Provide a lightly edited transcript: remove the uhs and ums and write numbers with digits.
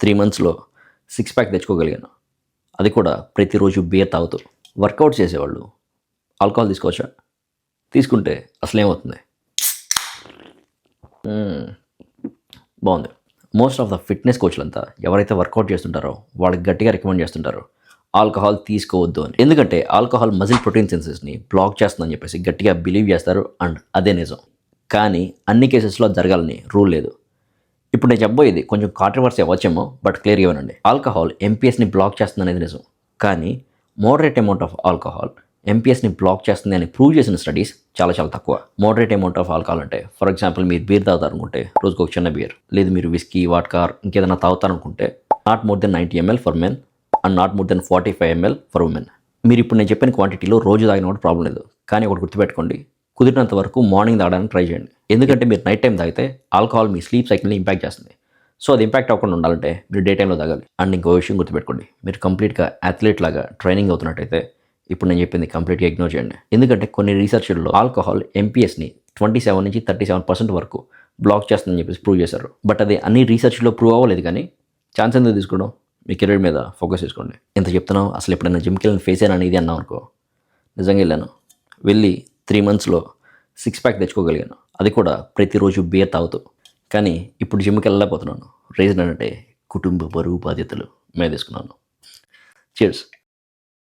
3 మంత్స్‌లో six pack తెచ్చుకోగలిగాను. అది కూడా ప్రతిరోజు బీర్ తాగుతూ. వర్కౌట్ చేసేవాళ్ళు ఆల్కహాల్ తీసుకోవచ్చా? తీసుకుంటే అసలేమవుతుంది? బాగుంది. మోస్ట్ ఆఫ్ ద ఫిట్నెస్ కోచ్‌లంతా ఎవరైతే వర్కౌట్ చేస్తుంటారో వాళ్ళకి గట్టిగా రికమెండ్ చేస్తుంటారు ఆల్కహాల్ తీసుకోవద్దు అని. ఎందుకంటే ఆల్కహాల్ మజిల్ ప్రోటీన్ సెన్సెస్ని బ్లాక్ చేస్తుందని చెప్పేసి గట్టిగా బిలీవ్ చేస్తారు. అండ్ అదే నిజం. కానీ అన్ని కేసెస్లో జరగాలని రూల్ లేదు. ఇప్పుడు నేను చెప్పబోయేది కొంచెం కాంట్రవర్సీ అవ్వచ్చేమో, బట్ క్లియర్గా వినండి. ఆల్కహాల్ ఎంపీఎస్ని బ్లాక్ చేస్తుంది అనేది నిజం. కానీ మోడరేట్ అమౌంట్ ఆఫ్ ఆల్కహాల్ ఎంపీఎస్ని బ్లాక్ చేస్తుంది అని ప్రూవ్ చేసిన స్టడీస్ చాలా చాలా తక్కువ. మోడరేట్ అమౌంట్ ఆఫ్ ఆల్కహాల్ అంటే ఫర్ ఎగ్జాంపుల్ మీరు బీర్ తాగుతారనుకుంటే రోజుకు ఒక చిన్న బీర్, లేదు మీరు విస్కీ, వాడ్కా ఇంకేదైనా తాగుతారనుకుంటే not more than 90 ml for men and not more than 45 ml for women. మీరు ఇప్పుడు నేను చెప్పిన క్వాంటిటీలో రోజు తాగిన కూడా ప్రాబ్లం లేదు. కానీ ఒకటి గుర్తుపెట్టుకోండి, కుదిరినంత వరకు మార్నింగ్ తాగడానికి ట్రై చేయండి. ఎందుకంటే మీరు నైట్ టైం తాగితే ఆల్కహాల్ మీ స్లీప్ సైకిల్ని ఇంపాక్ట్ చేస్తుంది. సో అది ఇంపాక్ట్ అవ్వకుండా ఉండాలంటే మీరు డే టైంలో తాగాలి. అండ్ ఇంకో విషయం గుర్తుపెట్టుకోండి, మీరు కంప్లీట్గా అథ్లెట్ లాగా ట్రైనింగ్ అవుతున్నట్టయితే ఇప్పుడు నేను చెప్పింది కంప్లీట్గా ఇగ్నోర్ చేయండి. ఎందుకంటే కొన్ని రీసెర్చ్ల్లో ఆల్కహాల్ ఎంపీఎస్ని 27 నుంచి 37% వరకు బ్లాక్ చేస్తుందని చెప్పేసి ప్రూవ్ చేశారు. బట్ అది అన్ని రీసెర్చ్లో ప్రూవ్ అవ్వలేదు. కానీ ఛాన్స్ ఎందుకు తీసుకోవడం? మీ కెరీర్ మీద ఫోకస్ చేసుకోండి. ఎంత చెప్తున్నావు, అసలు ఎప్పుడైనా జిమ్కి వెళ్ళిన ఫేస్ అయినా ఇది అన్నావు అనుకో, నిజంగా వెళ్ళాను. వెళ్ళి 3 మంత్స్‌లో సిక్స్ ప్యాక్ తెచ్చుకోగలిగాను. అది కూడా ప్రతిరోజు బీర్ తాగుతూ. కానీ ఇప్పుడు జిమ్కి వెళ్ళలేకపోతున్నాను. రీజన్ ఏంటంటే కుటుంబ బరువు బాధ్యతలు మీద తీసుకున్నాను. చీర్స్.